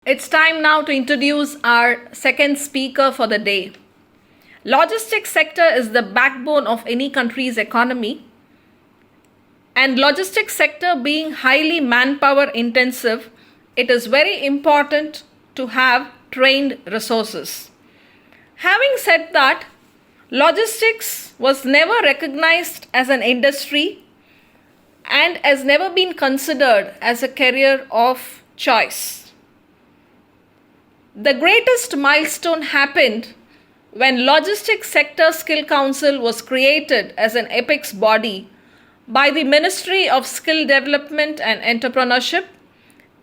It's time now to introduce our second speaker for the day. Logistics sector is the backbone of any country's economy, and logistics sector being highly manpower intensive, it is very important to have trained resources. Having said that, logistics was never recognized as an industry and has never been considered as a career of choice. The greatest milestone happened when Logistics Sector Skill Council was created as an apex body by the Ministry of Skill Development and Entrepreneurship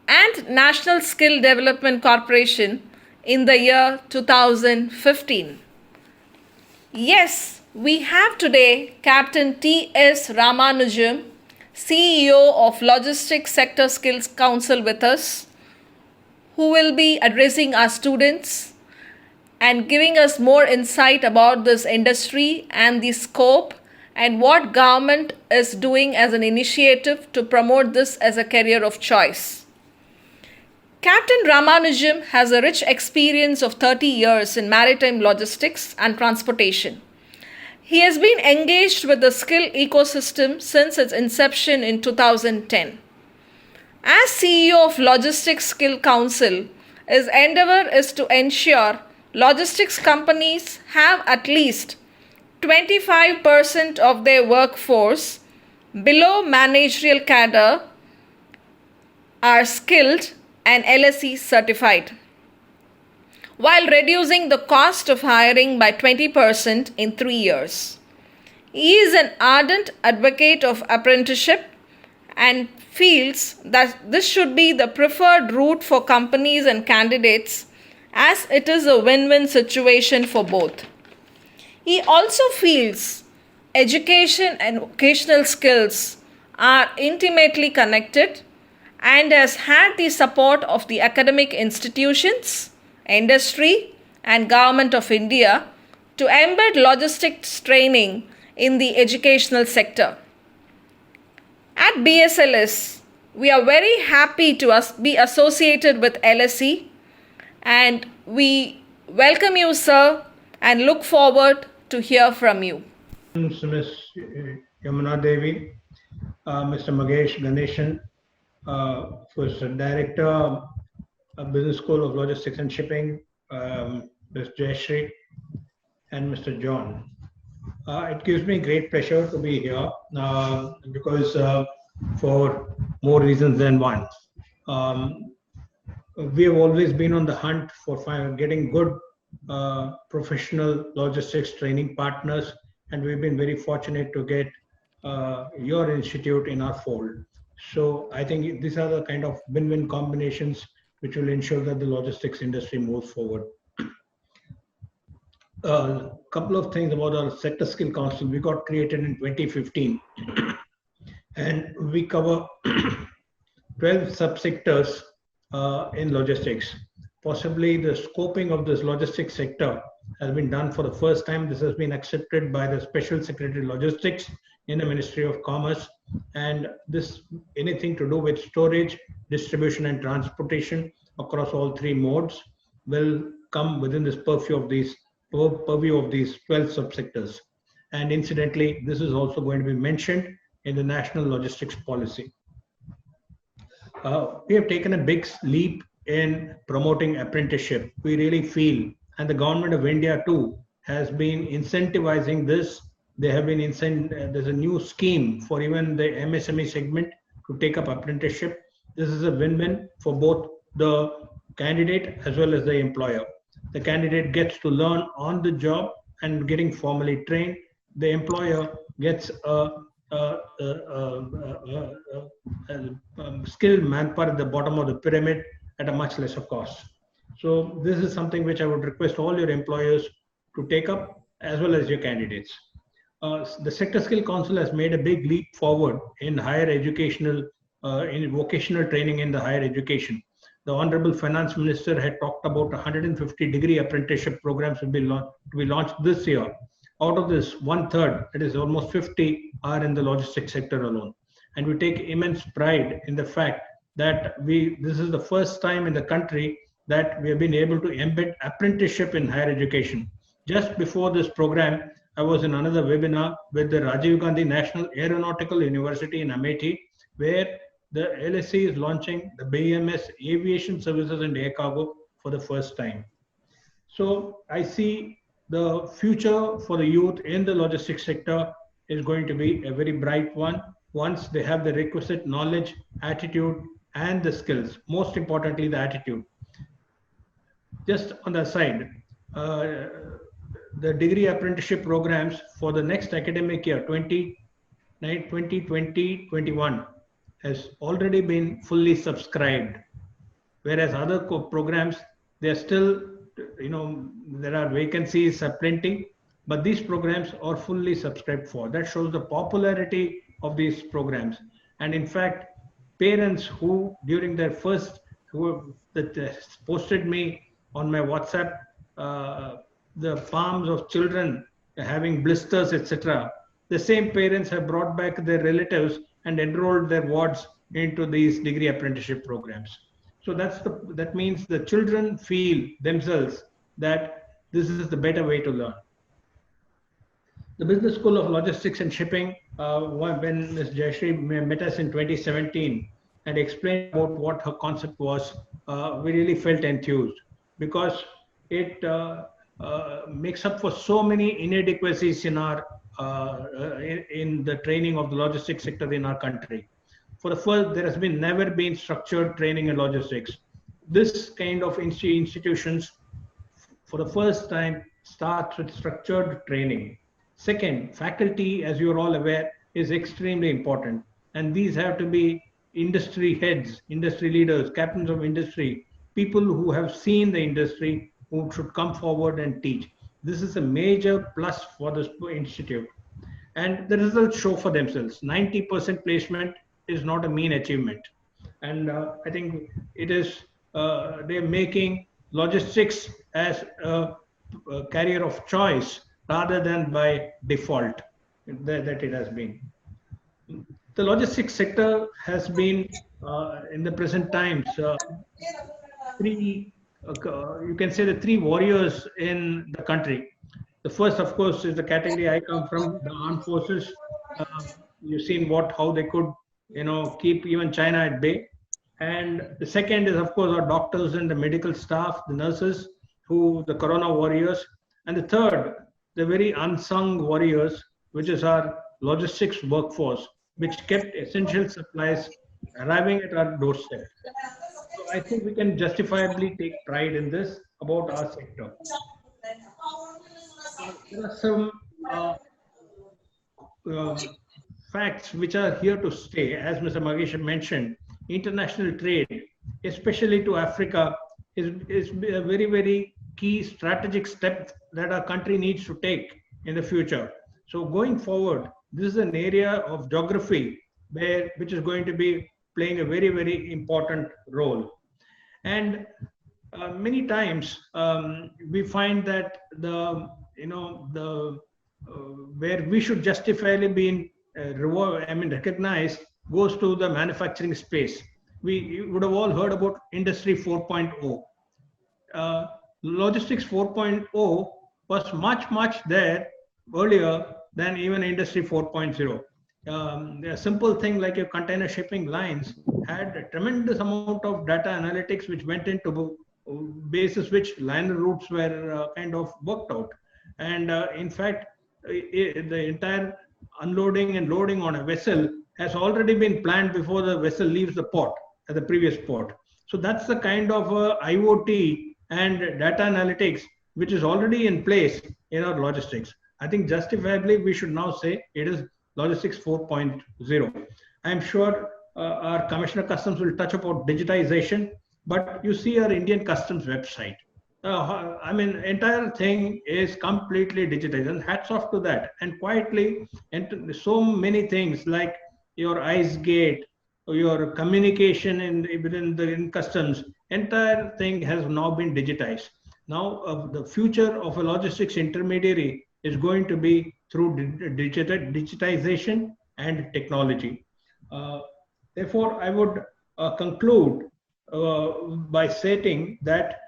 and National Skill Development Corporation in the year 2015. Yes, we have today Captain T.S. Ramanujam, CEO of Logistics Sector Skills Council with us, who will be addressing our students and giving us more insight about this industry and the scope and what government is doing as an initiative to promote this as a career of choice. Captain Ramanujam has a rich experience of 30 years in maritime logistics and transportation. He has been engaged with the skill ecosystem since its inception in 2010. As CEO of Logistics Skill Council, his endeavour is to ensure logistics companies have at least 25% of their workforce below Managerial Cadre are skilled and LSE certified, while reducing the cost of hiring by 20% in 3 years. He is an ardent advocate of apprenticeship and feels that this should be the preferred route for companies and candidates, as it is a win-win situation for both. He also feels education and vocational skills are intimately connected and has had the support of the academic institutions, industry, and Government of India to embed logistics training in the educational sector. At BSLS, we are very happy to be associated with LSE, and we welcome you, sir, and look forward to hear from you. Ms. Yamuna Devi, Mr. Magesh Ganeshan, who's the Director of Business School of Logistics and Shipping, Ms. Jayashree, and Mr. John. It gives me great pleasure to be here because for more reasons than one. We have always been on the hunt for getting good professional logistics training partners, and we've been very fortunate to get your institute in our fold. So I think these are the kind of win-win combinations which will ensure that the logistics industry moves forward. A couple of things about our Sector Skill Council. We got created in 2015 and we cover 12 subsectors in logistics. Possibly the scoping of this logistics sector has been done for the first time. This has been accepted by the Special Secretary Logistics in the Ministry of Commerce, and this anything to do with storage, distribution and transportation across all three modes will come within this purview of these 12 subsectors. And incidentally, this is also going to be mentioned in the National Logistics Policy. We have taken a big leap in promoting apprenticeship. We really feel, and the Government of India too has been incentivizing this. They have been there's a new scheme for even the MSME segment to take up apprenticeship. This is a win-win for both the candidate as well as the employer. The candidate gets to learn on the job and getting formally trained. The employer gets a skilled manpower at the bottom of the pyramid at a much lesser cost. So this is something which I would request all your employers to take up as well as your candidates. The Sector Skill Council has made a big leap forward in higher educational, in vocational training in the higher education. The Honorable Finance Minister had talked about 150 degree apprenticeship programs to be launched this year. Out of this, 1/3, that is almost 50, are in the logistics sector alone. And we take immense pride in the fact that this is the first time in the country that we have been able to embed apprenticeship in higher education. Just before this program, I was in another webinar with the Rajiv Gandhi National Aeronautical University in Amethi, where the LSE is launching the BMS Aviation Services and Air Cargo for the first time. So I see the future for the youth in the logistics sector is going to be a very bright one once they have the requisite knowledge, attitude, and the skills. Most importantly, the attitude. Just on the side, the degree apprenticeship programs for the next academic year, 2020-21, has already been fully subscribed. Whereas other programs, they're still, there are vacancies plenty, but these programs are fully subscribed for. That shows the popularity of these programs. And in fact, parents who during their first, that posted me on my WhatsApp, the palms of children having blisters, etc. The same parents have brought back their relatives and enrolled their wards into these degree apprenticeship programs. So that means the children feel themselves that this is the better way to learn. The Business School of Logistics and Shipping, when Ms. Jayashree met us in 2017 and explained about what her concept was, we really felt enthused because it makes up for so many inadequacies in our in the training of the logistics sector in our country. For the first, there has never been structured training in logistics. This kind of institutions, for the first time, starts with structured training. Second, faculty, as you're all aware, is extremely important. And these have to be industry heads, industry leaders, captains of industry, people who have seen the industry, who should come forward and teach. This is a major plus for this institute. And the results show for themselves. 90% placement is not a mean achievement. And I think it is, they're making logistics as a career of choice rather than by default that it has been. The logistics sector has been, in the present times, you can say the three warriors in the country. The first, of course, is the category I come from, the armed forces. You've seen how they could, keep even China at bay. And the second is, of course, our doctors and the medical staff, the nurses, the corona warriors. And the third, the very unsung warriors, which is our logistics workforce, which kept essential supplies arriving at our doorstep. So I think we can justifiably take pride in this about our sector. There are some facts which are here to stay. As Mr. Magesh mentioned, international trade, especially to Africa, is a very, very key strategic step that our country needs to take in the future. So going forward, this is an area of geography which is going to be playing a very, very important role. And many times we find that where we should justifiably be recognized goes to the manufacturing space. You would have all heard about Industry 4.0. Logistics 4.0 was much there earlier than even Industry 4.0. A simple thing like your container shipping lines had a tremendous amount of data analytics which went into basis which liner routes were kind of worked out. And in fact, the entire unloading and loading on a vessel has already been planned before the vessel leaves the port, at the previous port. So that's the kind of IoT and data analytics which is already in place in our logistics. I think justifiably we should now say it is Logistics 4.0. I'm sure our Commissioner Customs will touch about digitization, but you see our Indian Customs website. Entire thing is completely digitized, and hats off to that. And quietly, and so many things like your ICE gate, your communication within customs, entire thing has now been digitized. Now, the future of a logistics intermediary is going to be through digitization and technology. Therefore, I would conclude by stating that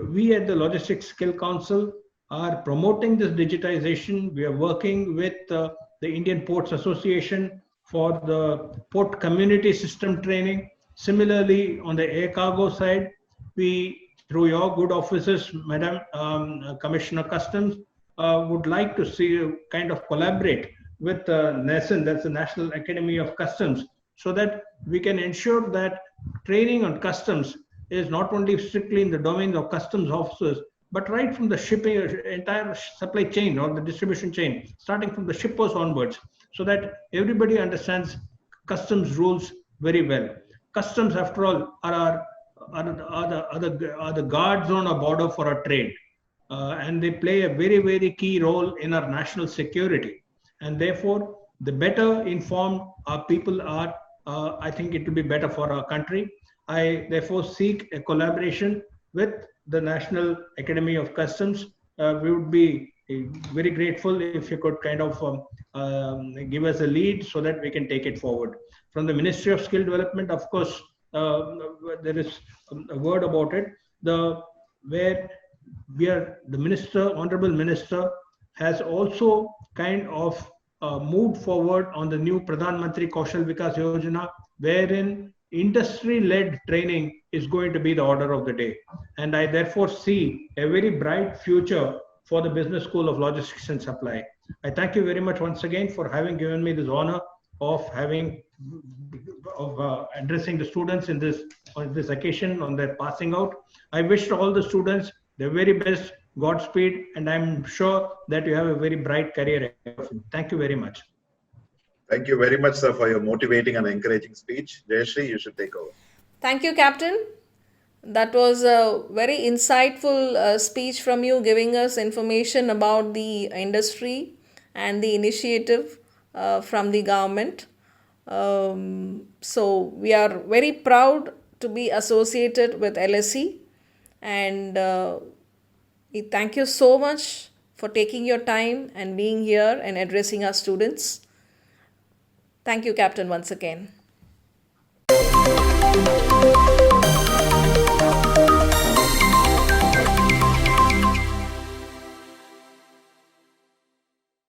we at the Logistics Skill Council are promoting this digitization. We are working with the Indian Ports Association for the port community system training. Similarly, on the air cargo side, we, through your good offices, Madam Commissioner Customs, would like to see kind of collaborate with NASN, that's the National Academy of Customs, so that we can ensure that training on customs is not only strictly in the domain of customs officers, but right from the shipping, entire supply chain or the distribution chain, starting from the shippers onwards, so that everybody understands customs rules very well. Customs, after all, are the guards on a border for our trade. And they play a very, very key role in our national security. And therefore, the better informed our people are, I think it will be better for our country. I therefore seek a collaboration with the National Academy of Customs. We would be very grateful if you could kind of give us a lead so that we can take it forward. From the Ministry of Skill Development, of course, there is a word about it. Where the minister, honorable minister, has also kind of moved forward on the new Pradhan Mantri Kaushal Vikas Yojana, wherein industry-led training is going to be the order of the day. And I therefore see a very bright future for the Business School of Logistics and Supply. I thank you very much once again for having given me this honor of addressing the students on this occasion, on their passing out. I wish to all the students the very best, Godspeed, and I'm sure that you have a very bright career. Thank you very much. Thank you very much, sir, for your motivating and encouraging speech. Jayashree, you should take over. Thank you, Captain. That was a very insightful speech from you, giving us information about the industry and the initiative from the government. So we are very proud to be associated with LSE, and we thank you so much for taking your time and being here and addressing our students. Thank you, Captain, once again.